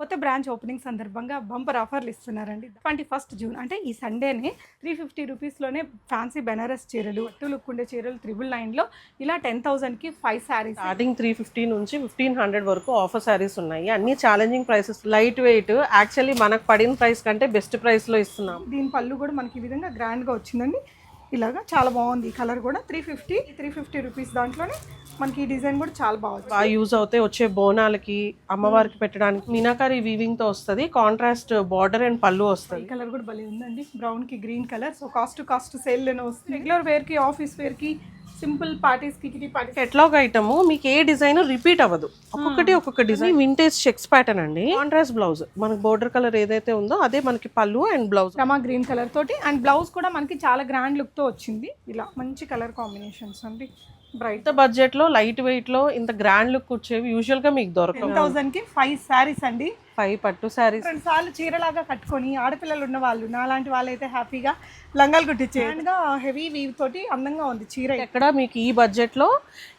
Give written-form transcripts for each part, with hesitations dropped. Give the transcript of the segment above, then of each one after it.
కొత్త branch opening సందర్భంగా bumper ఆఫర్లు ఇస్తున్నారండి. 21 జూన్ అంటే ఈ సండేనే 350 రూపీస్లోనే ఫ్యాన్సీ బెనారస్ చీరలు, అట్టు లుక్ ఉండే చీరలు 999లో ఇలా 10,000కి 5 శారీస్. స్టార్టింగ్ 350 నుంచి 1500 వరకు ఆఫర్ శారీస్ ఉన్నాయి. అన్ని challenging prices, light weight. Actually మనకు పడిన ప్రైస్ కంటే బెస్ట్ ప్రైస్ లో ఇస్తున్నాం. దీని పళ్ళు కూడా మనకి ఈ విధంగా గ్రాండ్గా వచ్చిందండి. ఇలాగా చాలా బాగుంది. ఈ కలర్ కూడా 350 రూపీస్ దాంట్లోనే మనకి ఈ డిజైన్ కూడా చాలా బాగా యూజ్ అవుతాయి. వచ్చే బోనాలకి అమ్మవారికి పెట్టడానికి మీనాకారి వీవింగ్ తో వస్తుంది. కాంట్రాస్ట్ బార్డర్ అండ్ పళ్ళు వస్తుంది. ఈ కలర్ కూడా భలే ఉందండి, బ్రౌన్ కి green colour. So cost sale లోనే వస్తుంది. రెగ్యులర్ వేర్ కి, ఆఫీస్ వేర్ కి, సింపుల్ పార్టీస్ కి, కిటీ పార్టీస్. ఎట్లాగ ఐటమ్ మీకు ఏ డిజైన్ రిపీట్ అవ్వదు. ఒక్కొక్క డిజైన్. వింటేజ్ చెక్స్ ప్యాటర్న్ అండి. కాంట్రాస్ట్ బ్లౌజ్, మనకి బోర్డర్ కలర్ ఏదైతే ఉందో అదే మనకి పళ్ళు and blouse Rama green colour తోటి. అండ్ బ్లౌజ్ కూడా మనకి చాలా గ్రాండ్ లుక్ తో వచ్చింది. ఇలా మంచి కలర్ కాంబినేషన్స్ అండి. బ్రైట్ బడ్జెట్ లో, లైట్ వెయిట్ లో ఇంత గ్రాండ్ లుక్ వచ్చేవి యూజువల్ గా మీకు దొరకవు. 10,000కి 5 శారీస్ అండి. 5 పట్టు శారీస్ 2 సార్లు చీరలాగా కట్టుకొని ఆడపిల్లలు ఉన్న వాళ్ళు, నాలాంటి వాళ్ళైతే హ్యాపీగా లంగాలు కుట్టించేగా హెవీ వీవ్ తోటి అందంగా ఉంది చీర. ఎక్కడ మీకు ఈ బడ్జెట్ లో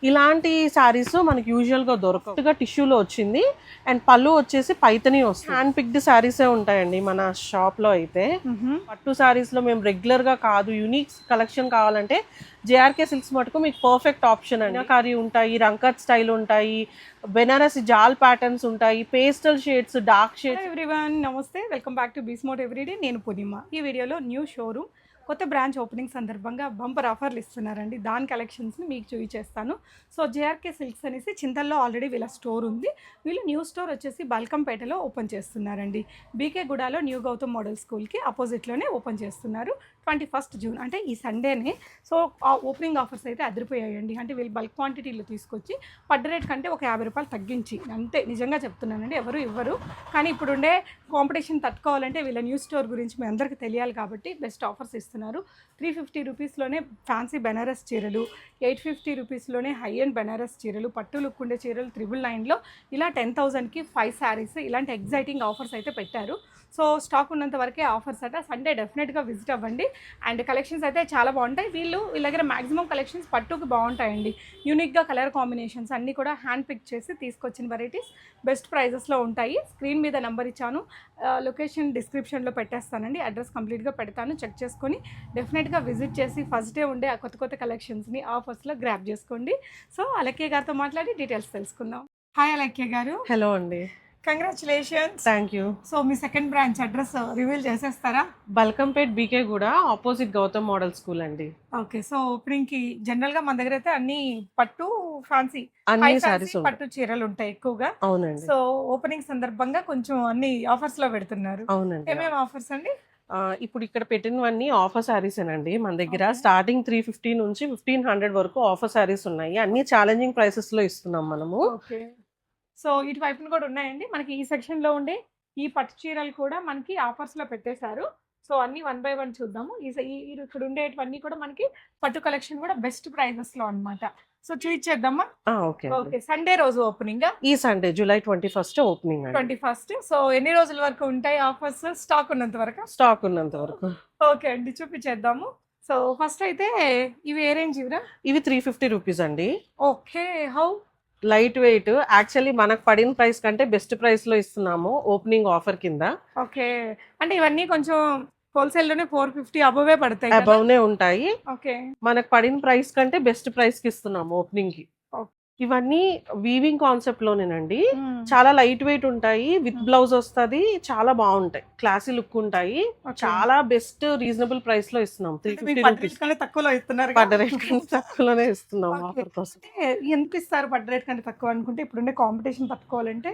ఇలాంటి శారీస్ మనకి యూజువల్ గా దొరకవు. టిష్యూలో వచ్చింది అండ్ పళ్ళు వచ్చేసి పైతని వస్తుంది. హ్యాండ్ పిక్డ్ శారీసే ఉంటాయండి మన షాప్ లో అయితే. పట్టు శారీస్ లో మేము రెగ్యులర్ గా కాదు, యూనిక్ కలెక్షన్ కావాలంటే జేఆర్కే సిల్క్స్ మటుకు మీకు పర్ఫెక్ట్ ఆప్షన్ అండి. కారీ ఉంటాయి, రంకత్ స్టైల్ ఉంటాయి, బెనారసి జాల్ ప్యాటర్న్స్ ఉంటాయి, pastel shades, dark shades. Everyone నమస్తే, వెల్కమ్ బ్యాక్ టు బీస్మోట్ ఎవ్రీడే. నేను పూర్ణిమ. ఈ వీడియోలో న్యూ షోరూమ్ కొత్త బ్రాంచ్ ఓపెనింగ్ సందర్భంగా బంపర్ ఆఫర్లు ఇస్తున్నారండి. దాని కలెక్షన్స్ని మీకు చూపించేస్తాను. సో జేఆర్కే సిల్క్స్ అనేసి చింతల్లో ఆల్రెడీ వీళ్ళ స్టోర్ ఉంది. వీళ్ళు న్యూ స్టోర్ వచ్చేసి బల్కంపేటలో ఓపెన్ చేస్తున్నారండి. బీకే గుడాలో న్యూ గౌతమ్ మోడల్ స్కూల్కి అపోజిట్లోనే ఓపెన్ చేస్తున్నారు. 21 జూన్ అంటే ఈ సండేనే. సో ఆ ఓపెనింగ్ ఆఫర్స్ అయితే అదిరిపోయాయండి. అంటే వీళ్ళు బల్క్ క్వాంటిటీలో తీసుకొచ్చి పడ్డ రేట్ కంటే ఒక 50 రూపాయలు తగ్గించి, అంతే నిజంగా చెప్తున్నానండి, ఎవరు ఇవ్వరు. కానీ ఇప్పుడుండే కాంపిటీషన్ తట్టుకోవాలంటే వీళ్ళ న్యూ స్టోర్ గురించి మీ అందరికీ తెలియాలి కాబట్టి బెస్ట్ ఆఫర్స్ ఇస్తున్నారు. 350 రూపీస్లోనే ఫ్యాన్సీ బెనారస్ చీరలు, 850 రూపీస్లోనే హై అండ్ బెనారస్ చీరలు, పట్టు లుక్ ఉండే చీరలు 999లో ఇలా 10,000కి 5 శారీస్. ఇలాంటి ఎగ్జైటింగ్ ఆఫర్స్ అయితే పెట్టారు. సో స్టాక్ ఉన్నంత వరకే ఆఫర్స్ అట. సండే డెఫినెట్గా విజిట్ అవ్వండి. అండ్ కలెక్షన్స్ అయితే చాలా బాగుంటాయి. వీళ్ళ దగ్గర మ్యాక్సిమం కలెక్షన్స్ పట్టుకు బాగుంటాయండి. యూనిక్గా కలర్ కాంబినేషన్స్ అన్నీ కూడా హ్యాండ్ పిక్ చేసి తీసుకొచ్చిన వెరైటీస్ బెస్ట్ ప్రైజెస్లో ఉంటాయి. స్క్రీన్ మీద నెంబర్ ఇచ్చాను, లొకేషన్ డిస్క్రిప్షన్లో పెట్టేస్తానండి. అడ్రస్ కంప్లీట్గా పెడతాను, చెక్ చేసుకొని డెఫినెట్గా విజిట్ చేసి ఫస్ట్ డే ఉండే ఆ కొత్త కలెక్షన్స్ని ఆఫర్స్లో గ్రాప్ చేసుకోండి. సో అలక్య గారితో మాట్లాడి డీటెయిల్స్ తెలుసుకుందాం. హాయ్ అలక్య గారు. హలో అండి. కంగ్రాచులేషన్స్. Thank you. సో మీ సెకండ్ బ్రాంచ్ అడ్రస్ రివీల్ చేసేస్తారా? బల్కంపేట్ బీకే కూడా ఆపోజిట్ గౌతమ్ మోడల్ స్కూల్ అండి. ఓకే. సో ఓపెనింగ్ కి జనరల్ గా మన దగ్గర అయితే అన్ని పట్టు, ఫ్యాన్సీ, అన్ని సారీస్ పట్టు చీరలు ఉంటాయి ఎక్కువగా. అవునండి. సో ఓపెనింగ్ సందర్భంగా కొంచెం అన్ని ఆఫర్స్ లో పెడుతున్నారు. అవునండి. ఏమేమి ఆఫర్స్ అండి? ఇప్పుడు ఇక్కడ పెట్టినవన్నీ ఆఫర్ శారీస్ అండి. మన దగ్గర స్టార్టింగ్ 350 నుంచి 1500 వరకు ఆఫర్ శారీస్ ఉన్నాయి. అన్ని ఛాలెంజింగ్ ప్రైసెస్ లో ఇస్తున్నాం మనము. ఓకే. సో ఇటువైపున కూడా ఉన్నాయండి. మనకి ఈ సెక్షన్ లో ఉండే ఈ పట్టు చీరలు కూడా మనకి ఆఫర్స్ లో పెట్టేశారు. సో అన్ని 1 బై 1 చూద్దాము. ఇక్కడ ఉండేటివన్నీ కూడా మనకి పట్టు కలెక్షన్ కూడా బెస్ట్ ప్రైజెస్ లో అన్నమాట. సో చూపించేద్దామా? ఓకే. ఓకే. సండే రోజు ఓపెనింగ్. ఈ సండే జూలై 21 ఓపెనింగ్ అండి. 21. సో ఎన్ని రోజుల వరకు ఉంటాయి ఆఫర్స్? స్టాక్ ఉన్నంత వరకు. స్టాక్ ఉన్నంత వరకు. ఓకే అండి, చూపించేద్దాము. సో ఫస్ట్ అయితే ఇవి ఏ రేంజ్ ఇవరా? ఇవి 350 రూపీస్ అండి. Okay. How? Light weight. Actually మనకు పడిన ప్రైస్ కంటే బెస్ట్ ప్రైస్ లో ఇస్తున్నాము ఓపెనింగ్ ఆఫర్ కింద. ఓకే. అంటే ఇవన్నీ కొంచెం హోల్సేల్ లోనే 450 అబోవే పడతాయి. అబౌవ్నే ఉంటాయి. ఓకే. మనకు పడిన ప్రైస్ కంటే బెస్ట్ ప్రైస్ కి ఇస్తున్నాము ఓపెనింగ్ కి. ఇవన్నీ వీవింగ్ కాన్సెప్ట్ లోనేనండి. చాలా లైట్ వెయిట్ ఉంటాయి, విత్ బ్లౌజ్ వస్తుంది, చాలా బాగుంటాయి, క్లాసీ లుక్ ఉంటాయి. చాలా బెస్ట్ రీజనబుల్ ప్రైస్ లో ఇస్తున్నాం. 350 రూపీస్ తక్కువలో ఇస్తున్నారు. పడ్డ రేట్ కంటే తక్కువలోనే ఇస్తున్నాం ఆఫర్ కోసం. ఎంత ఇస్తారు పడ్డ రేట్ కంటే తక్కువ అనుకుంటే? ఇప్పుడుండే కాంపిటీషన్ తట్టుకోవాలంటే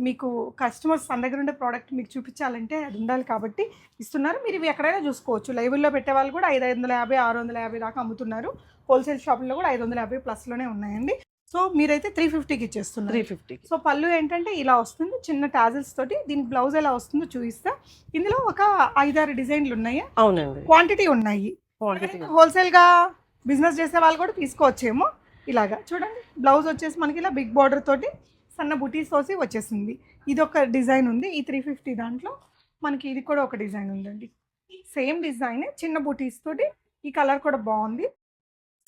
మీకు కస్టమర్స్ మన దగ్గర ఉండే ప్రోడక్ట్ మీకు చూపించాలంటే అది ఉండాలి కాబట్టి ఇస్తున్నారు. మీరు ఇవి ఎక్కడైనా చూసుకోవచ్చు. లైవ్లో పెట్టే వాళ్ళు కూడా 550, 650 దాకా అమ్ముతున్నారు. హోల్సేల్ షాపుల్లో కూడా 550 ప్లస్లోనే ఉన్నాయండి. సో మీరైతే 350కి ఇచ్చేస్తున్నారు. 350. సో పళ్ళు ఏంటంటే ఇలా వస్తుంది, చిన్న టాజిల్స్ తోటి. దీని బ్లౌజ్ ఎలా వస్తుందో చూపిస్తా. ఇందులో ఒక 5-6 డిజైన్లు ఉన్నాయి. అవునండి. క్వాంటిటీ ఉన్నాయి. హోల్సేల్గా బిజినెస్ చేసే వాళ్ళు కూడా తీసుకోవచ్చేమో. ఇలాగా చూడండి, బ్లౌజ్ వచ్చేసి మనకి ఇలా బిగ్ బార్డర్ తోటి సన్న బుటీస్ తోసి వచ్చేసింది. ఇది ఒక డిజైన్ ఉంది ఈ 350 దాంట్లో. మనకి ఇది కూడా ఒక డిజైన్ ఉందండి, సేమ్ డిజైన్, చిన్న బుటీస్ తోటి. ఈ కలర్ కూడా బాగుంది.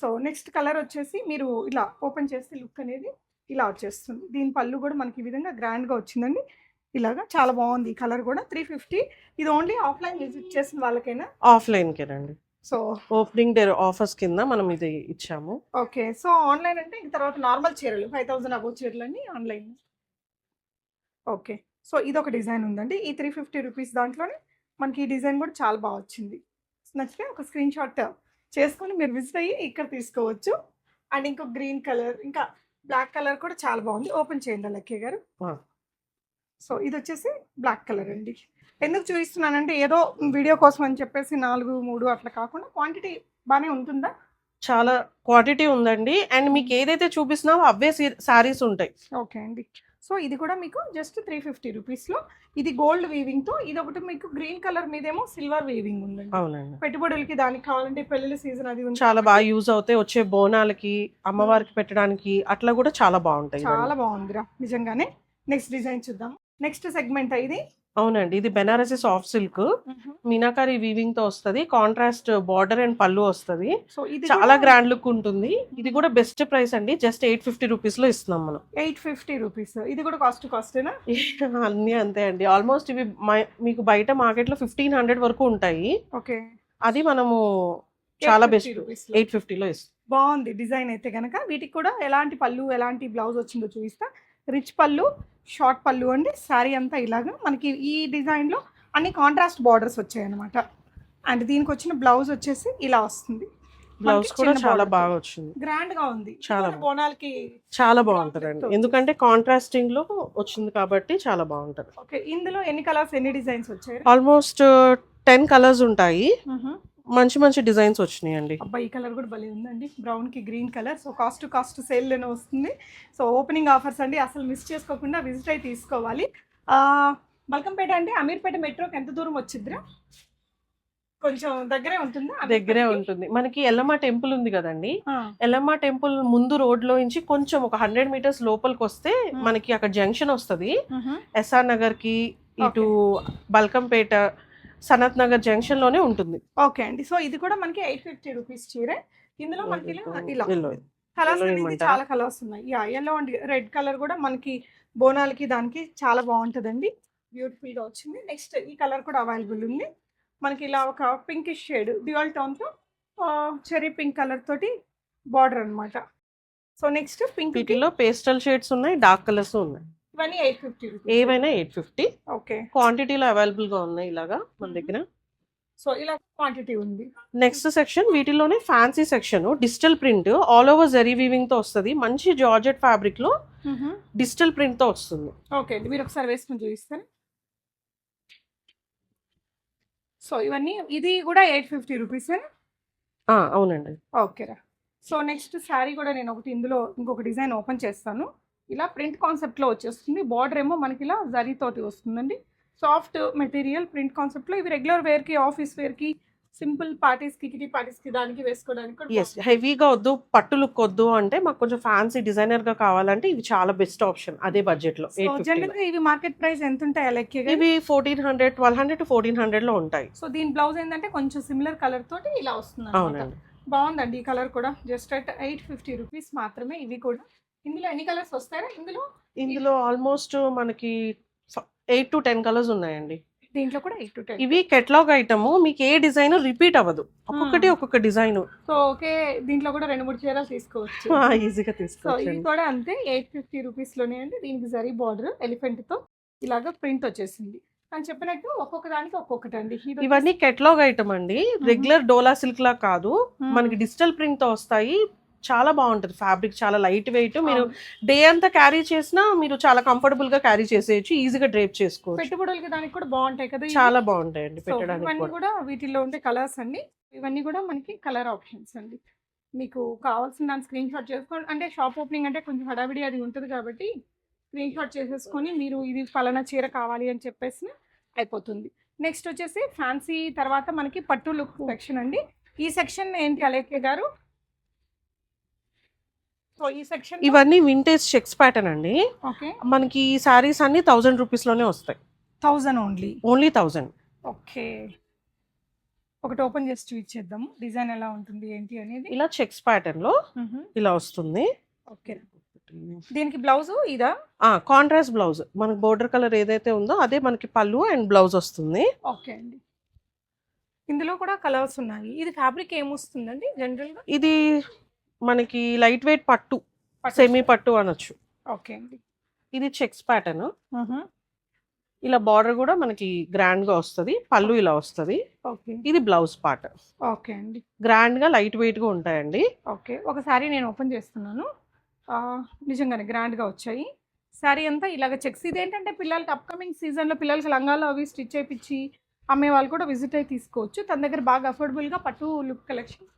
సో నెక్స్ట్ కలర్ వచ్చేసి మీరు ఇలా ఓపెన్ చేస్తే లుక్ అనేది ఇలా వచ్చేస్తుంది. దీని పళ్ళు కూడా మనకి ఈ విధంగా గ్రాండ్గా వచ్చిందండి. ఇలాగా చాలా బాగుంది ఈ కలర్ కూడా 350. ఇది ఓన్లీ ఆఫ్లైన్ విజిట్ చేసిన వాళ్ళకైనా. ఆఫ్లైన్కేనండి. సో ఓపెనింగ్ డే ఆఫర్స్ కింద మనం ఇది ఇచ్చాము. ఓకే. సో ఆన్లైన్ అంటే ఇంక తర్వాత నార్మల్ చీరలు 5000 అబోవ్ చీరలన్నీ ఆన్లైన్. ఓకే. సో ఇదొక డిజైన్ ఉందండి. ఈ 350 రూపీస్ దాంట్లోనే మనకి ఈ డిజైన్ కూడా చాలా బాగా వచ్చింది. నచ్చితే ఒక స్క్రీన్ షాట్ చేసుకొని మీరు విజిట్ అయ్యి ఇక్కడ తీసుకోవచ్చు. అండ్ ఇంకో గ్రీన్ కలర్, ఇంకా బ్లాక్ కలర్ కూడా చాలా బాగుంది. ఓపెన్ చేయండి లక్కీ గారు. ఆ. సో ఇది వచ్చేసి బ్లాక్ కలర్ అండి. ఎందుకు చూపిస్తున్నానంటే ఏదో వీడియో కోసం అని చెప్పేసి 4, 3 అట్లా కాకుండా క్వాంటిటీ బాగానే ఉంటుందా? చాలా క్వాంటిటీ ఉందండి. అండ్ మీకు ఏదైతే చూపిస్తున్నావో అవే సారీస్ ఉంటాయి. ఓకే అండి. సో ఇది కూడా మీకు జస్ట్ 350 రూపీస్లో. ఇది గోల్డ్ వీవింగ్తో, ఇది ఒకటి మీకు గ్రీన్ కలర్ మీదేమో సిల్వర్ వీవింగ్ ఉందండి. అవునండి. పెట్టుబడులకి దానికి కావాలంటే పెళ్ళిళ్ళ సీజన్ అది ఉంది. చాలా బాగా యూజ్ అవుతాయి. వచ్చే బోనాలకి అమ్మవారికి పెట్టడానికి అట్లా కూడా చాలా బాగుంటాయి. చాలా బాగుందిరా నిజంగానే. నెక్స్ట్ డిజైన్ చూద్దాం. నెక్స్ట్ సెగ్మెంట్ ఇది. అవునండి. ఇది Banarasi soft silk meenakari weaving తో వస్తది. కాంట్రాస్ట్ బార్డర్ అండ్ పళ్ళు వస్తది. సో ఇది చాలా గ్రాండ్ లుక్ ఉంటుంది. ఇది కూడా బెస్ట్ ప్రైస్ అండి. జస్ట్ 850 రూపీస్ లో ఇస్తున్నాం మనం. 850 రూపీస్. ఇది కూడా కాస్టేనా? అన్ని అంతే అండి. ఆల్మోస్ట్ ఇవి మీకు బయట మార్కెట్ లో 1500 వరకు ఉంటాయి. ఓకే. అది మనము చాలా బెస్ట్ 850 లో ఇస్తాం. బాగుంది డిజైన్ అయితే కనుక. వీటికి కూడా ఎలాంటి పళ్ళు ఎలాంటి బ్లౌజ్ వచ్చిందో చూపిస్తా. రిచ్ పళ్ళు, షార్ట్ పళ్ళు అండి. శారీ అంతా ఇలాగా మనకి ఈ డిజైన్లో అన్ని కాంట్రాస్ట్ బార్డర్స్ వచ్చాయి అనమాట. అండ్ దీనికి వచ్చిన బ్లౌజ్ వచ్చేసి ఇలా వస్తుంది. బ్లౌజ్ కూడా చాలా బాగా వచ్చింది. గ్రాండ్ గా ఉంది. చాలా బోనాలకి చాలా బాగుంటదండి. ఎందుకంటే కాంట్రాస్టింగ్ లో వచ్చింది కాబట్టి చాలా బాగుంటది. ఓకే. ఇందులో ఎన్ని కలర్స్, ఎన్ని డిజైన్స్ వచ్చాయి? ఆల్మోస్ట్ 10 కలర్స్ ఉంటాయి. మంచి మంచి డిజైన్స్ వచ్చినాయండి. అబ్బాయి ఈ కలర్ కూడా భలే ఉందండి. బ్రౌన్ కి green colour. So cost sale లోనే వస్తుంది. సో ఓపెనింగ్ ఆఫర్స్ అండి, అసలు మిస్ చేసుకోకుండా విజిట్ అయి తీసుకోవాలి. బల్కంపేట అంటే అమీర్పేట మెట్రోకి ఎంత దూరం వచ్చిద్దిరా? కొంచెం దగ్గరే ఉంటుందా? దగ్గరే ఉంటుంది. మనకి ఎల్లమ్మ టెంపుల్ ఉంది కదండి. ఎల్లమ్మ టెంపుల్ ముందు రోడ్ లో నుంచి కొంచెం ఒక 100 మీటర్స్ లోపలికి వస్తే మనకి అక్కడ జంక్షన్ వస్తుంది. ఎస్ఆర్ నగర్ కి ఇటు బల్కంపేట సనత్ నగర్ జంక్షన్ లోనే ఉంటుంది. ఓకే అండి. సో ఇది కూడా మనకి 850 రూపీస్ చీరే. ఇందులో మనకి ఇలా కలర్స్ అనేది చాలా కలర్స్ ఉన్నాయి. ఎల్లో అండ్ రెడ్ కలర్ కూడా మనకి బోనాలకి దానికి చాలా బాగుంటుందండి. బ్యూటిఫుల్ గా వచ్చింది. నెక్స్ట్ ఈ కలర్ కూడా అవైలబుల్ ఉంది మనకి. ఇలా ఒక పింకిష్ షేడ్ డ్యూయల్ టోన్ తో చెరీ పింక్ కలర్ తోటి బార్డర్ అన్నమాట. సో నెక్స్ట్ పింక్ వీటిలో పేస్టల్ షేడ్స్ ఉన్నాయి, డార్క్ కలర్స్ ఉన్నాయి. ఇవన్నీ 850 రూపీస్. ఏవైనా 850. ఓకే. క్వాంటిటీలో అవైలబుల్ గా ఉన్నాయి ఇలాగా మన దగ్గర. సో ఇలా క్వాంటిటీ ఉంది. నెక్స్ట్ సెక్షన్ వీటిలోనే fancy section. Digital print all over zari weaving తో వస్తుంది. మంచి జార్జెట్ ఫ్యాబ్రిక్ లో డిజిటల్ ప్రింట్ తో వస్తుంది. ఓకే అండి. మీరు ఒకసారి వేసుకుని చూపిస్తాను. సో ఇవన్నీ ఇది కూడా 850 రూపీస్. అవునండి. ఓకేరా. సో నెక్స్ట్ శారీ కూడా నేను ఒకటి ఇందులో ఇంకొక డిజైన్ ఓపెన్ చేస్తాను. ఇలా ప్రింట్ కాన్సెప్ట్లో వచ్చేస్తుంది. బార్డర్ ఏమో మనకి ఇలా జరీతోటి వస్తుందండి. సాఫ్ట్ మెటీరియల్ ప్రింట్ కాన్సెప్ట్లో. ఇవి రెగ్యులర్ వేర్కి, ఆఫీస్ వేర్కి, సింపుల్ పార్టీస్కి, కిటీ పార్టీస్కి దానికి వేసుకోవడానికి. ఎస్, హెవీగా వద్దు, పట్టు లుక్ వద్దు అంటే మాకు కొంచెం ఫ్యాన్సీ డిజైనర్ గా కావాలంటే ఇవి చాలా బెస్ట్ ఆప్షన్ అదే బడ్జెట్ లో. జనరల్గా ఇవి మార్కెట్ ప్రైస్ ఎంత ఉంటాయి లెక్కగా? ఇవి 1400, 1200 to 1400 లో ఉంటాయి. సో దీని బ్లౌజ్ ఏంటంటే కొంచెం సిమిలర్ కలర్ తోటి ఇలా వస్తుంది. అవునండి. బాగుందండి ఈ కలర్ కూడా. జస్ట్ అట్ 850 రూపీస్ మాత్రమే. ఇవి కూడా ఇందులో ఎన్ని కలర్స్ వస్తాయా? ఇందులో ఆల్మోస్ట్ మనకి 8 to 10 కలర్స్ ఉన్నాయండి. దీంట్లో కూడా 8 to 10. ఇవి కెటలాగ్ ఐటమ్. మీకు ఏ డిజైన్ రిపీట్ అవ్వదు. ఒక్కొక్క డిజైన్. So okay. దీంట్లో కూడా 2-3 చీరలు తీసుకోవచ్చు. ఈజీగా తీసుకోవచ్చు. ఇవి కూడా అంతే 850 రూపీస్ లోనే అండి. దీనికి జరీ బార్డర్ ఎలిఫెంట్ తో ఇలాగా ప్రింట్ వచ్చేసింది. అని చెప్పినట్టు ఒక్కొక్క దానికి ఒక్కొక్కటి అండి. ఇవన్నీ కెటలాగ్ ఐటమ్ అండి. రెగ్యులర్ డోలా సిల్క్ లా కాదు. మనకి డిజిటల్ ప్రింట్ తో వస్తాయి. చాలా బాగుంటది. ఫ్యాబ్రిక్ చాలా లైట్ వెయిట్. మీరు డే అంతా క్యారీ చేసినా మీరు చాలా కంఫర్టబుల్ గా క్యారీ చేసేయచ్చు. ఈజీగా డ్రేప్ చేసుకోవచ్చు. పెట్టుబడులకి దానికి కూడా బాగుంటాయి కదా. చాలా బాగుంటాయండి పెట్టడానికి. ఇవన్నీ కూడా వీటిలో ఉండే కలర్స్ అండి. ఇవన్నీ కూడా మనకి కలర్ ఆప్షన్స్ అండి. మీకు కావాల్సిన దాని స్క్రీన్ షాట్ చేసుకోండి. అంటే షాప్ ఓపెనింగ్ అంటే కొంచెం హడావిడి అది ఉంటుంది కాబట్టి స్క్రీన్ షాట్ చేసేసుకొని మీరు ఇది ఫలానా చీర కావాలి అని చెప్పేసి అయిపోతుంది. నెక్స్ట్ వచ్చేసి ఫ్యాన్సీ తర్వాత మనకి పట్టు లుక్ సెక్షన్ అండి. ఈ సెక్షన్ ఏంటి అలేఖ్య గారు? సో ఈ సెక్షన్ ఇవన్నీ వింటేజ్ చెక్స్ ప్యాటర్న్ అండి. ఓకే. మనకి ఈ సారీస్ అన్ని 1000 రూపీస్ లోనే వస్తాయి. 1000 ఓన్లీ 1000. ఓకే. ఒకటి ఓపెన్ చేసి చూపించేద్దాము డిజైన్ ఎలా ఉంటుంది ఏంటి అనేది. ఇలా చెక్స్ ప్యాటర్న్ లో ఇలా వస్తుంది. ఓకే. దీనికి బ్లౌజ్ ఇదా? కాంట్రాస్ట్ బ్లౌజ్, మనకి బోర్డర్ కలర్ ఏదైతే ఉందో అదే మనకి పళ్ళు అండ్ బ్లౌజ్ వస్తుంది. ఓకే అండి. ఇందులో కూడా కలర్స్ ఉన్నాయి. ఇది ఫ్యాబ్రిక్ ఏమొస్తుందండి జనరల్గా? ఇది మనకి లైట్ వెయిట్ పట్టు, సెమీ పట్టు అనొచ్చు. ఓకే అండి. ఇది చెక్స్ ప్యాటర్న్. ఇలా బార్డర్ కూడా మనకి గ్రాండ్ గా వస్తుంది, పళ్ళు ఇలా వస్తుంది. ఓకే. ఇది బ్లౌజ్ పార్ట్. ఓకే అండి. గ్రాండ్ గా లైట్ వెయిట్ గా ఉంటాయండి. ఓకే. ఒక సారీ నేను ఓపెన్ చేస్తున్నాను. నిజంగానే గ్రాండ్గా వచ్చాయి. శారీ అంతా ఇలాగ చెక్స్. ఇదేంటంటే పిల్లలకి అప్కమింగ్ సీజన్లో పిల్లలకి లంగాలు అవి స్టిచ్ చేయించి అమ్మే వాళ్ళు కూడా విజిట్ అయ్యి తీసుకోవచ్చు. తన దగ్గర బాగా అఫోర్డబుల్గా పట్టు లుక్ కలెక్షన్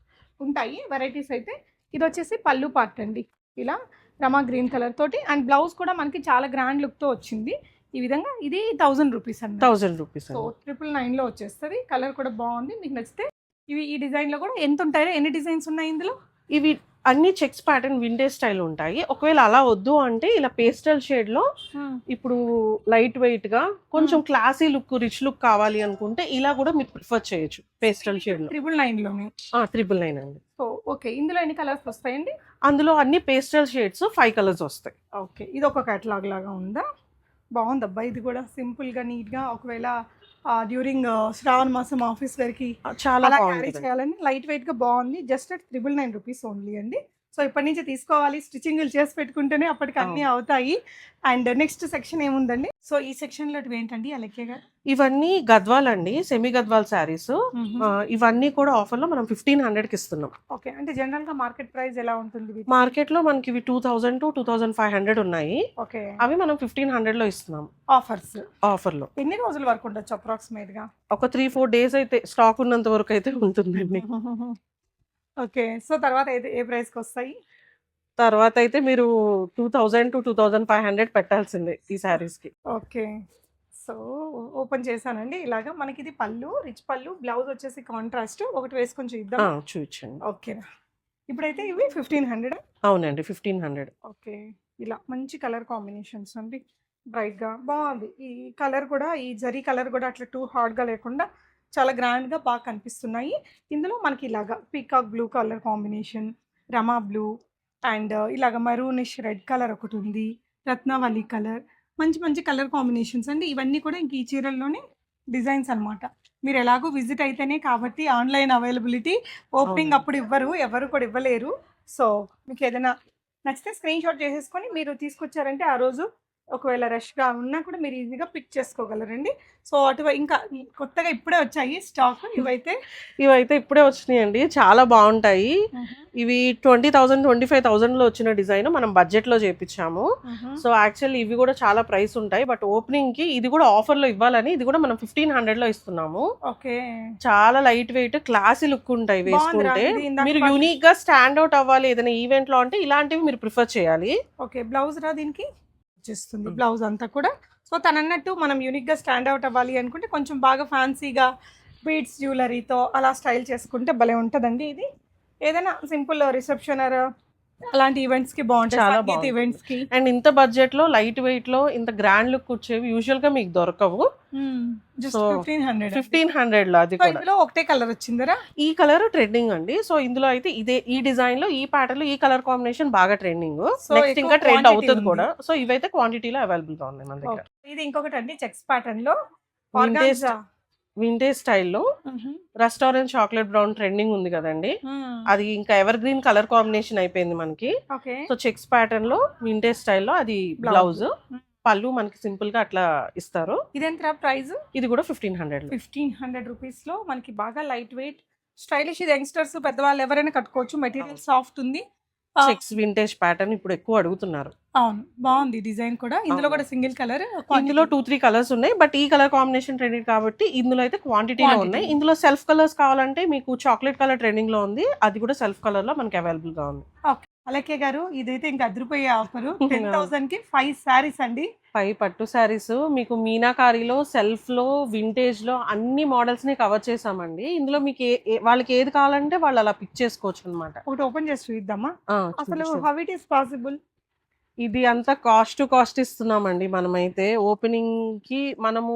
ఉంటాయి, వెరైటీస్ అయితే. ఇది వచ్చేసి పళ్ళు పార్ట్ అండి, ఇలా రమా గ్రీన్ కలర్ తోటి. అండ్ బ్లౌజ్ కూడా మనకి చాలా గ్రాండ్ లుక్తో వచ్చింది ఈ విధంగా. ఇది 1000 రూపీస్ అండి. 1000 రూపీస్. సో 999లో వచ్చేస్తుంది. కలర్ కూడా బాగుంది. మీకు నచ్చితే ఇవి ఈ డిజైన్లో కూడా ఎంత ఉంటాయో, ఎన్ని డిజైన్స్ ఉన్నాయి ఇందులో? ఇవి అన్ని చెక్స్ ప్యాటర్న్ వింటేజ్ స్టైల్ ఉంటాయి. ఒకవేళ అలా వద్దు అంటే ఇలా పేస్టల్ షేడ్ లో ఇప్పుడు లైట్ వెయిట్ గా కొంచెం క్లాసీ లుక్, రిచ్ లుక్ కావాలి అనుకుంటే ఇలా కూడా మీరు ప్రిఫర్ చేయొచ్చు పేస్టల్ షేడ్ లో. 999లోనే. 999 అండి. So okay. ఇందులో ఎన్ని కలర్స్ వస్తాయండి? అందులో అన్ని పేస్టల్ షేడ్స్ 5 కలర్స్ వస్తాయి. ఓకే. ఇది ఒక కేటలాగ్ లాగా ఉందా? బాగుందబ్బా. ఇది కూడా సింపుల్గా నీట్గా, ఒకవేళ డ్యూరింగ్ శ్రావణ మాసం ఆఫీస్ వేర్కి చాలా క్యారీ బాగుంది. చేయాలని లైట్ వెయిట్గా బాగుంది. జస్ట్ అట్ 999 రూపీస్ ఓన్లీ అండి. సో ఇప్పటి నుంచి తీసుకోవాలి, స్టిచ్చింగ్లు చేసి పెట్టుకుంటేనే అప్పటికి అన్నీ అవుతాయి. అండ్ నెక్స్ట్ సెక్షన్ ఏముందండి? సో ఈ సెక్షన్లో ఏంటండి అలెక్కే గారు? ఇవన్నీ గద్వాల్ అండి, సెమీ గద్వాల్ శారీస్. ఇవన్నీ కూడా ఆఫర్ లో మనం 1500 కి ఇస్తున్నాం. ఓకే. అంటే జనరల్ గా మార్కెట్ ప్రైస్ ఎలా ఉంటుంది? మార్కెట్ లో మనకి ఇవి 2000 to 2500 ఉన్నాయి. ఓకే. అవి మనం 1500 లో ఇస్తున్నాం ఆఫర్స్. ఆఫర్ లో. ఎన్ని రోజుల వరకు ఉండొచ్చు అప్రాక్సిమేట్ గా? ఒక 3-4 డేస్ అయితే స్టాక్ ఉన్నంత వరకు అయితే ఉంటుందండి. ఓకే. సో తర్వాత ఏ ప్రైస్కి వస్తాయి? తర్వాత అయితే మీరు 2000 to 2500 పెట్టాల్సిందే ఈ శారీస్ కి. ఓకే. సో ఓపెన్ చేశానండి. ఇలాగా మనకి ఇది పళ్ళు, రిచ్ పళ్ళు. బ్లౌజ్ వచ్చేసి కాంట్రాస్ట్. ఒకటి వేసుకొని చూద్దాం. చూపించండి. ఓకే. ఇప్పుడైతే ఇవి 1500. అవునండి, 1500. ఓకే. ఇలా మంచి కలర్ కాంబినేషన్స్ అండి, బ్రైట్గా బాగుంది. ఈ కలర్ కూడా, ఈ జరీ కలర్ కూడా అట్లా టూ హార్డ్గా లేకుండా చాలా గ్రాండ్గా బాగా కనిపిస్తున్నాయి. ఇందులో మనకి ఇలాగా peacock blue colour combination, Rama blue, and ఇలాగ మరూనిష్ రెడ్ కలర్ ఒకటి ఉంది, రత్నావళి కలర్. మంచి మంచి కలర్ కాంబినేషన్స్ అండి. ఇవన్నీ కూడా ఇంక ఈ చీరల్లోనే డిజైన్స్ అనమాట. మీరు ఎలాగో విజిట్ అయితేనే కాబట్టి ఆన్లైన్ అవైలబిలిటీ ఓపెనింగ్ అప్పుడు ఇవ్వరు, ఎవరు కూడా ఇవ్వలేరు. సో మీకు ఏదైనా నచ్చితే స్క్రీన్ షాట్ చేసేసుకొని మీరు తీసుకొచ్చారంటే ఆ రోజు ఒకవేళ రష్గా ఉన్నా కూడా మీరు ఈజీగా పిక్ చేసుకోగలరండి. సో ఇంకా కొత్తగా ఇప్పుడే వచ్చాయి స్టాక్. ఇవైతే ఇప్పుడే వచ్చినాయండి, చాలా బాగుంటాయి. ఇవి 20,000 25,000 లో వచ్చిన డిజైన్ మనం బడ్జెట్ లో చేపించాము. సో యాక్చువల్లీ ఇవి కూడా చాలా ప్రైస్ ఉంటాయి, బట్ ఓపెనింగ్ కి ఇది కూడా ఆఫర్ లో ఇవ్వాలని ఇది కూడా మనం 1500 లో ఇస్తున్నాము. ఓకే. చాలా లైట్ వెయిట్, క్లాసీ లుక్ ఉంటాయి వేసుకుంటే. మీరు యూనిక్ గా స్టాండ్ అవుట్ అవ్వాలి ఏదైనా ఈవెంట్ లో అంటే ఇలాంటివి మీరు ప్రిఫర్ చేయాలి. ఓకే. బ్లౌజ్ రా దీనికి వచ్చేస్తుంది, బ్లౌజ్ అంతా కూడా. సో తను అన్నట్టు మనం యూనిక్గా స్టాండ్ అవుట్ అవ్వాలి అనుకుంటే కొంచెం బాగా ఫ్యాన్సీగా బీడ్స్ జ్యువెలరీతో అలా స్టైల్ చేసుకుంటే భలే ఉంటుందండి. ఇది ఏదైనా సింపుల్ రిసెప్షన్ అలాంటి ఈవెంట్స్ కి బాగుంటుంది, చాలా సంగీత ఈవెంట్స్ కి. అండ్ ఇంత బడ్జెట్ లో లైట్ వెయిట్ లో ఇంత గ్రాండ్ లుక్ వచ్చేవి యూజువల్ గా మీకు దొరకవు. జస్ట్ 1500 లో. అది కూడా ఇందులో ఒకటే కలర్ వచ్చిందరా? ఈ కలర్ ట్రెండింగ్ అండి. సో ఇందులో అయితే ఈ డిజైన్ లో, ఈ ప్యాటర్న్ లో ఈ కలర్ కాంబినేషన్ బాగా ట్రెండింగ్. నెక్స్ట్ ఇంకా ట్రెండ్ అవుతుంది కూడా. సో ఇవైతే క్వాంటిటీలో అవైలబుల్ గా ఉన్నాయి మన దగ్గర. ఇది ఇంకొకటి అండి, చెక్స్ ప్యాటర్న్ లో వింటేజ్ స్టైల్లో రెస్టారెంట్ చాక్లెట్ బ్రౌన్ ట్రెండింగ్ ఉంది కదండి, అది ఇంకా ఎవర్ గ్రీన్ కలర్ కాంబినేషన్ అయిపోయింది మనకి. సో చెక్స్ ప్యాటర్న్ లో వింటేజ్ స్టైల్లో అది బ్లౌజ్, పళ్ళు మనకి సింపుల్ గా అట్లా ఇస్తారు. ఇదెంత ప్రైస్? ఇది కూడా 1500 రూపీస్ లో మనకి బాగా లైట్ వెయిట్ స్టైలిష్. ఇది యంగ్స్టర్స్ పెద్దవాళ్ళు ఎవరైనా కట్టుకోవచ్చు. మెటీరియల్ సాఫ్ట్ ఉంది. చెక్స్ వింటేజ్ ప్యాటర్న్ ఇప్పుడు ఎక్కువ అడుగుతున్నారు. అవును, బాగుంది డిజైన్ కూడా. ఇందులో కూడా సింగిల్ కలర్, ఇందులో 2-3 కలర్స్ ఉన్నాయి, బట్ ఈ కలర్ కాంబినేషన్ ట్రెండింగ్ కాబట్టి ఇందులో అయితే క్వాంటిటీలో ఉన్నాయి. ఇందులో సెల్ఫ్ కలర్స్ కావాలంటే మీకు చాక్లెట్ కలర్ ట్రెండింగ్ లో ఉంది, అది కూడా సెల్ఫ్ కలర్ లో మనకి అవైలబుల్ గా ఉంది. అలకే గారు, ఇదైతే ఇంకా అదిరిపోయే ఆఫర్. 10,000 కి 5 శారీస్ అండి. 5 పట్టు శారీస్ మీకు మీనాకారీలో, సెల్ఫ్ లో, వింటేజ్ లో అన్ని మోడల్స్ ని కవర్ చేసామండి. ఇందులో మీకు వాళ్ళకి ఏది కావాలంటే వాళ్ళు అలా పిక్ చేసుకోవచ్చు అనమాట. ఒకటి ఓపెన్ చేసి చూద్దామా అసలు హౌ ఇట్ ఈస్ పాసిబుల్? ఇది అంతా కాస్ట్ టు కాస్ట్ ఇస్తున్నామండి మనమైతే. ఓపెనింగ్ కి మనము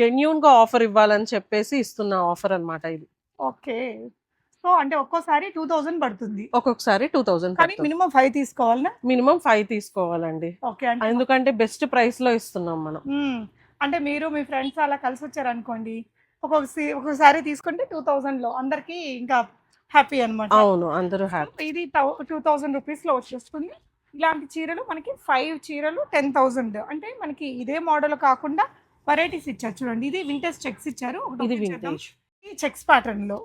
జెన్యూన్ గా ఆఫర్ ఇవ్వాలని చెప్పేసి ఇస్తున్న ఆఫర్ అన్నమాట ఇది. ఓకే. సో సో అంటే ఒక్కోసారి 2000 పడుతుంది, ఒక్కొక్కసారి 2000 కానీ మినిమం 5 తీసుకోవాలనా? మినిమం 5 తీసుకోవాలండి, ఓకే అంటే ఎందుకంటే బెస్ట్ ప్రైస్ లో ఇస్తున్నాం మనం. అంటే మీరు మీ ఫ్రెండ్స్ అలా కలిసి వచ్చారనుకోండి, ఒక్కొక్కసారి తీసుకుంటే 2000 లో అందరికి ఇంకా హ్యాపీ అన్నమాట. అవును, అందరూ హ్యాపీ. ఇది 2000 రూపీస్ లో వచ్చేస్తుంది. ఇలాంటి చీరలు మనకి 5 చీరలు 10,000. అంటే మనకి ఇదే మోడల్ కాకుండా వెరైటీస్ ఇచ్చారు చూడండి. ఇది వింటేజ్ చెక్స్ ఇచ్చారు, ఇది వింటేజ్ ఈ చెక్స్ ప్యాటర్న్ లో.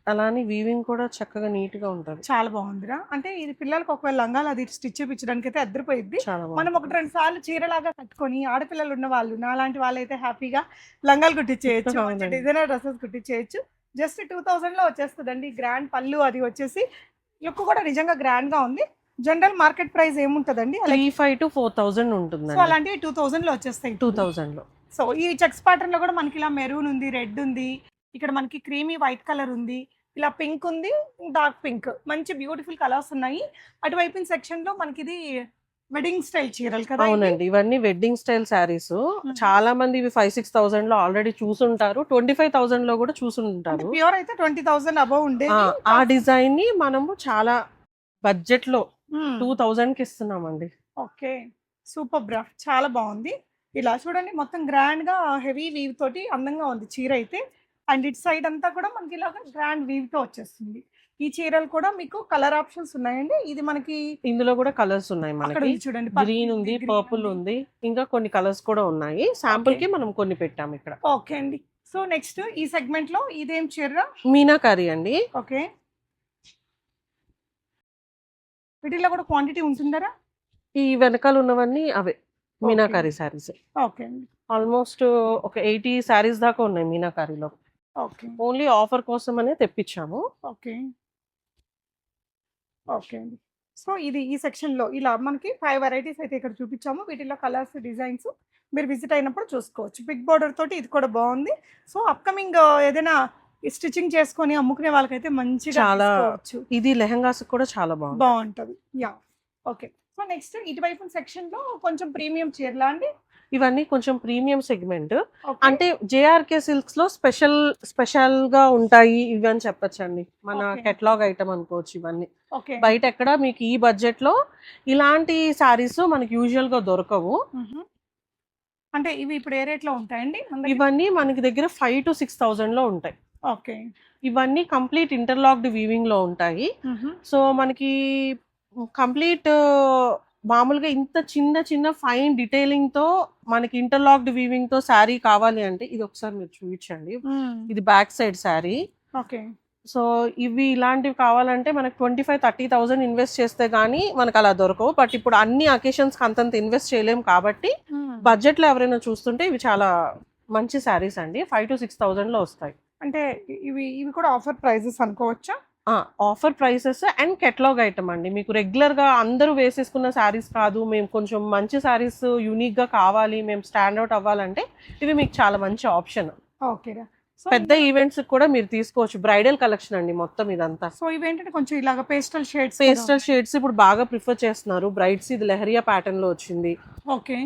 అలానే వీవింగ్ కూడా చక్కగా నీట్ గా ఉంటది, చాలా బాగుందిరా. అంటే ఇది పిల్లలకు ఒకవేళ లంగాలు అది స్టిచ్ చేయించడానికి అయితే అద్దరిపోయింది. చాలా మనం బాగుంది. 1-2 సార్లు చీరలాగా కట్టుకొని ఆడపిల్లలు ఉన్న వాళ్ళు నాలాంటి వాళ్ళైతే హ్యాపీగా లంగాలు కుట్టించేయచ్చు, అవునండి. Designer dresses కుట్టించేయచ్చు. జస్ట్ 2000 లో వచ్చేస్తుందండి. గ్రాండ్ పళ్ళు అది వచ్చేసి లుక్ కూడా నిజంగా గ్రాండ్ గా ఉంది. జనరల్ మార్కెట్ ప్రైస్ ఏముంటదండి? 3500 to 4000 ఉంటుందండి. సో అలాంటివి 2000 లో వచ్చేస్తాయి. 2000 లో. సో ఈ చెక్స్ ప్యాటర్న్ లో కూడా మనకి ఇలా మెరూన్ ఉంది, రెడ్ ఉంది, ఇక్కడ మనకి క్రీమీ వైట్ కలర్ ఉంది, ఇలా పింక్ ఉంది, డార్క్ పింక్, మంచి బ్యూటిఫుల్ కలర్స్ ఉన్నాయి. అటువైపు సెక్షన్ లో మనకి ఇది వెడ్డింగ్ స్టైల్ చీరలు కదా. అవునండి, ఇవన్నీ వెడ్డింగ్ స్టైల్ శారీస్. చాలా మంది ఇవి 5-6,000 లో ఆల్రెడీ చూసుంటారు, 25,000 లో కూడా చూసుంటారు. ప్యూర్ అయితే 20,000 అబౌవ్ ఉండేది. ఆ డిజైన్ ని మనము చాలా బడ్జెట్ లో 2000 కి ఇస్తున్నామండి. ఓకే, సూపర్ బ్రా, చాలా బాగుంది. ఇలా చూడండి, మొత్తం గ్రాండ్ గా హెవీ వీవ్ తోటి అందంగా ఉంది చీర అయితే. అండ్ ఇటు సైడ్ అంతా కూడా మనకి ఇలాగా గ్రాండ్ వీవ్ తో వచ్చేస్తుంది. ఈ చీరలు కూడా మీకు కలర్ ఆప్షన్స్ ఉన్నాయండి. ఇది మనకి ఇందులో కూడా కలర్స్ ఉన్నాయి, అక్కడ మనకి ఉంది చూడండి, గ్రీన్ ఉంది, పర్పుల్ ఉంది, ఇంకా కొన్ని కలర్స్ కూడా ఉన్నాయి. శాంపుల్ కి మనం కొన్ని పెట్టాము ఇక్కడ. ఓకే అండి. సో నెక్స్ట్ ఈ సెగ్మెంట్ లో ఇదేం చీర? మీనాకారి అండి. ఓకే, వీటిలో కూడా క్వాంటిటీ ఉంటుందరా? ఈ వెనకాల ఉన్నవన్నీ అవే మీనాకారి శారీస్. ఓకే అండి. ఆల్మోస్ట్ ఒక 80 శారీస్ దాకా ఉన్నాయి మీనాకారిలో. ఓకే, ఓన్లీ ఆఫర్ కోసం అనే తెప్పించాము. ఓకే, ఓకే అండి. సో ఇది ఈ సెక్షన్ లో ఇలా మనకి 5 వెరైటీస్ అయితే ఇక్కడ చూపించాము. వీటిలో కలర్స్, డిజైన్స్ మీరు విజిట్ అయినప్పుడు చూసుకోవచ్చు. బిగ్ బోర్డర్ తోటి ఇది కూడా బాగుంది. సో అప్కమింగ్ ఏదైనా స్టిచ్చింగ్ చేసుకొని అమ్ముకునే వాళ్ళకైతే మంచిగా చాలా తీసుకోవచ్చు. ఇది లెహంగాస్ కూడా చాలా బాగుంటది. Yeah, okay. సో నెక్స్ట్ ఇటువైపు సెక్షన్ లో కొంచెం ప్రీమియం చీరలా అండి? ఇవన్నీ కొంచెం ప్రీమియం సెగ్మెంట్. Okay. అంటే జేఆర్కే సిల్క్స్ లో స్పెషల్ గా ఉంటాయి ఇవి అని చెప్పొచ్చండి. మన Okay. కెటలాగ్ ఐటమ్ అనుకోవచ్చు ఇవన్నీ. ఓకే, బయట ఎక్కడ మీకు ఈ బడ్జెట్ లో ఇలాంటి సారీస్ మనకి యూజువల్ గా దొరకవు. అంటే ఇవి ఇప్పుడు ఏ రేట్ లో ఉంటాయండి? ఇవన్నీ మనకి దగ్గర 5,000 to 6,000 లో ఉంటాయి. ఓకే, ఇవన్నీ కంప్లీట్ ఇంటర్లాక్డ్ వీవింగ్ లో ఉంటాయి. సో మనకి కంప్లీట్ మామూలుగా ఇంత చిన్న చిన్న ఫైన్ డీటెయిలింగ్ తో మనకి ఇంటర్లాక్డ్ వీవింగ్ తో శారీ కావాలి అంటే ఇది ఒకసారి మీరు చూపించండి. ఇది back side sari. Okay, so ఇవి ఇలాంటివి కావాలంటే మనకి 25,000-30,000 ఇన్వెస్ట్ చేస్తే గానీ మనకు అలా దొరకవు. బట్ ఇప్పుడు అన్ని అకేషన్స్ కి అంతంత ఇన్వెస్ట్ చేయలేము కాబట్టి బడ్జెట్ లో ఎవరైనా చూస్తుంటే ఇవి చాలా మంచి శారీస్ అండి. 5,000 to 6,000 లో వస్తాయి. అంటే ఇవి కూడా ఆఫర్ ప్రైజెస్ అనుకోవచ్చా? Offer prices and catalogue item అండి. మీకు రెగ్యులర్ గా అందరూ వేసేసుకున్న శారీస్ కాదు, మేము కొంచెం మంచి శారీస్ యూనిక్ గా కావాలి, మేము స్టాండ్ అవుట్ అవ్వాలంటే ఇవి మీకు చాలా మంచి ఆప్షన్. ఓకేరా. పెద్ద ఈవెంట్స్ కూడా మీరు తీసుకోవచ్చు. బ్రైడల్ కలెక్షన్ అండి మొత్తం ఇదంతా. సో ఇవేంటంటే కొంచెం ఇలాగ పేస్టల్ షేడ్స్ ఇప్పుడు బాగా ప్రిఫర్ చేస్తున్నారు బ్రైడ్స్. ఇది లెహరియా ప్యాటర్న్ లో వచ్చింది. ఓకే,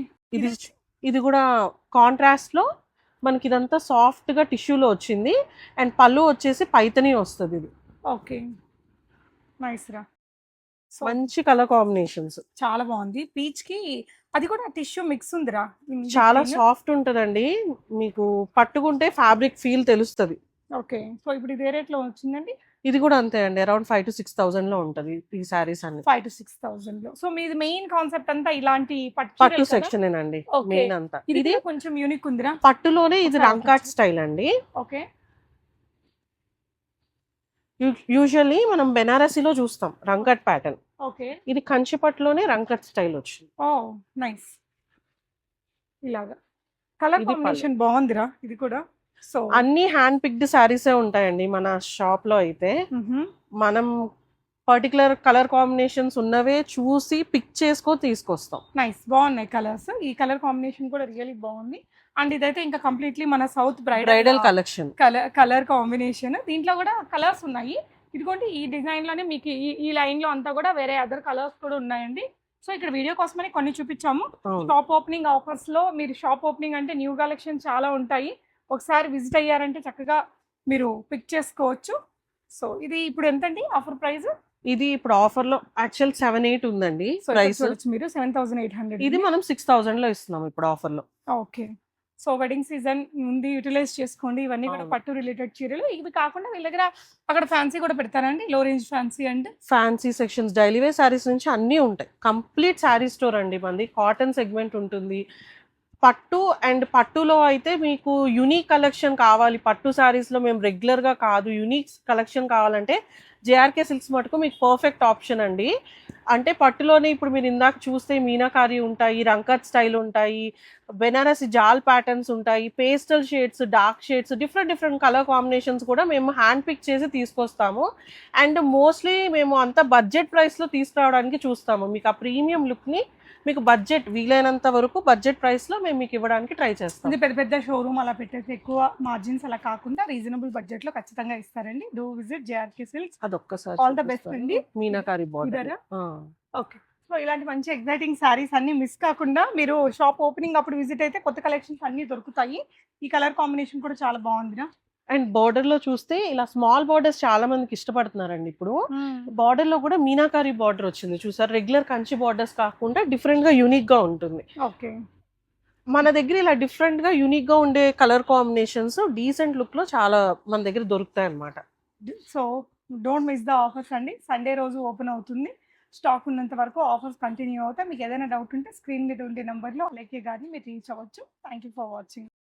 ఇది కూడా కాంట్రాస్ట్ లో మనకి ఇదంతా సాఫ్ట్ గా టిష్యూలో వచ్చింది. అండ్ పళ్ళు వచ్చేసి పైతని వస్తుంది. ఇది ఓకే, నైస్ రా. మంచి కలర్ కాంబినేషన్స్, చాలా బాగుంది. పీచ్ కి అది కూడా టిష్యూ మిక్స్ ఉందిరా, చాలా సాఫ్ట్ ఉంటదండి. మీకు పట్టుకుంటే ఫ్యాబ్రిక్ ఫీల్ తెలుస్తుంది. ఓకే, సో ఇప్పుడు ఇది ఏ రేట్ లో వచ్చిందండి? ఇది కూడా అంతే అండి, అరౌండ్ 5,000 to 6,000 లో ఉంటది ఈ సారీస్ అన్ని. 5,000 to 6,000 లో. సో మీది మెయిన్ కాన్సెప్ట్ అంతా ఇలాంటి పట్టు సెక్షన్ అండి మెయిన్ అంతా. ఇది కొంచెం యూనిక్ ఉందిరా. పట్టులోనే ఇది రంకాట్ స్టైల్ అండి. ఓకే, యూజువల్లీ మనం బెనారసీలో చూస్తాం రంకట్ ప్యాటర్న్. ఓకే, ఇది కంచిపట్టులోనే రంకట్ స్టైల్ వచ్చింది. ఓ నైస్. ఇలాగా కలర్ కాంబినేషన్ బాగుందిరా ఇది కూడా. సో అన్ని హ్యాండ్ పిక్డ్ శారీసే ఉంటాయండి మన షాప్ లో అయితే. మనం పర్టికులర్ కలర్ కాంబినేషన్స్ ఉన్నవే చూసి పిక్ తీసుకొస్తాం. నైస్, బాగున్నాయి కలర్స్. ఈ కలర్ కాంబినేషన్ కూడా రియల్లీ బాగుంది. అండ్ ఇదైతే ఇంకా కంప్లీట్లీ మన south bridal collection colour combination. దీంట్లో కూడా కలర్స్ ఉన్నాయి. ఇదిగోండి ఈ డిజైన్ లోనే మీకు ఈ లైన్ లో అంతా కూడా వేరే అదర్ కలర్స్ కూడా ఉన్నాయండి. సో ఇక్కడ వీడియో కోసమని కొన్ని చూపించాము. షాప్ ఓపెనింగ్ ఆఫర్స్ లో మీరు షాప్ ఓపెనింగ్ అంటే న్యూ కలెక్షన్ చాలా ఉంటాయి. ఒకసారి విజిట్ అయ్యారంటే చక్కగా మీరు పిక్ చేసుకోవచ్చు. సో ఇది ఇప్పుడు ఎంతండి ఆఫర్ ప్రైస్? ఇది ఇప్పుడు ఆఫర్ లో యాక్చువల్ 7-8 ఉందండి సో ప్రైస్. చూడొచ్చు మీరు 7800. ఇది మనం 6000 లో ఇస్తున్నాం ఇప్పుడు ఆఫర్ లో. ఓకే. సో వెడ్డింగ్ సీజన్ ఉంది, యూటిలైజ్ చేసుకోండి. ఇవన్నీ కూడా అవును. పట్టు రిలేటెడ్ చీరలు. ఇవి కాకుండా వీళ్ళ దగ్గర అక్కడ ఫ్యాన్సీ కూడా పెడతారండి, లో రేంజ్ ఫ్యాన్సీ అంటే. Fancy sections, daily wear saris నుంచి అన్నీ ఉంటాయి. కంప్లీట్ శారీ స్టోర్ అండి మంది. కాటన్ సెగ్మెంట్ ఉంటుంది. పట్టు అండ్ పట్టులో అయితే మీకు యూనిక్ కలెక్షన్ కావాలి, పట్టు శారీస్లో మేము రెగ్యులర్గా కాదు, యూనిక్ కలెక్షన్ కావాలంటే జేఆర్కే సిల్క్స్ మటుకు మీకు పర్ఫెక్ట్ ఆప్షన్ అండి. అంటే పట్టులోనే ఇప్పుడు మీరు ఇందాక చూస్తే మీనాకారి ఉంటాయి, రంకత్ స్టైల్ ఉంటాయి, బెనారసి జాల్ ప్యాటర్న్స్ ఉంటాయి, pastel shades, dark shades, different colour combinations కూడా మేము హ్యాండ్ పిక్ చేసి తీసుకొస్తాము. అండ్ మోస్ట్లీ మేము అంత బడ్జెట్ ప్రైస్లో తీసుకురావడానికి చూస్తాము. మీకు ఆ ప్రీమియం లుక్ని మీకు బడ్జెట్ వీలైనంత వరకు బడ్జెట్ ప్రైస్లో మేము మీకు ఇవ్వడానికి ట్రై చేస్తాం. ఇది పెద్ద పెద్ద షోరూమ్ అలా పెట్టేసి ఎక్కువ మార్జిన్స్ అలా కాకుండా రీజనబుల్ బడ్జెట్ లో ఖచ్చితంగా ఇస్తారండి. Do visit JRK silks. అదొక్కసారి ఆల్ ద బెస్ట్ అండి. మీనాకారి బార్డర్. ఓకే. సో ఇలాంటి మంచి ఎగ్జైటింగ్ శారీస్ అన్ని మిస్ కాకుండా మీరు షాప్ ఓపెనింగ్ అప్పుడు విజిట్ అయితే కొత్త కలెక్షన్స్ అన్ని దొరుకుతాయి. ఈ కలర్ కాంబినేషన్ కూడా చాలా బాగుందిరా. అండ్ బార్డర్ లో చూస్తే ఇలా స్మాల్ బార్డర్స్ చాలా మందికి ఇష్టపడుతున్నారండి ఇప్పుడు. బార్డర్ లో కూడా మీనాకారి బార్డర్ వచ్చింది చూసారు. రెగ్యులర్ కంచి బార్డర్స్ కాకుండా డిఫరెంట్ గా యూనిక్ గా ఉంటుంది. ఓకే. మన దగ్గర ఇలా డిఫరెంట్ గా యూనిక్ గా ఉండే కలర్ కాంబినేషన్స్ డీసెంట్ లుక్ లో చాలా మన దగ్గర దొరుకుతాయి అన్నమాట. So don't miss the offers అండి. సండే రోజు ఓపెన్ అవుతుంది. స్టాక్ ఉన్నంత వరకు ఆఫర్స్ కంటిన్యూ అవుతాయి. మీకు ఏదైనా డౌట్ ఉంటే స్క్రీన్ మీద ఉండే నెంబర్లో అలాగే కానీ మీరు రీచ్ అవ్వచ్చు. Thank you for watching.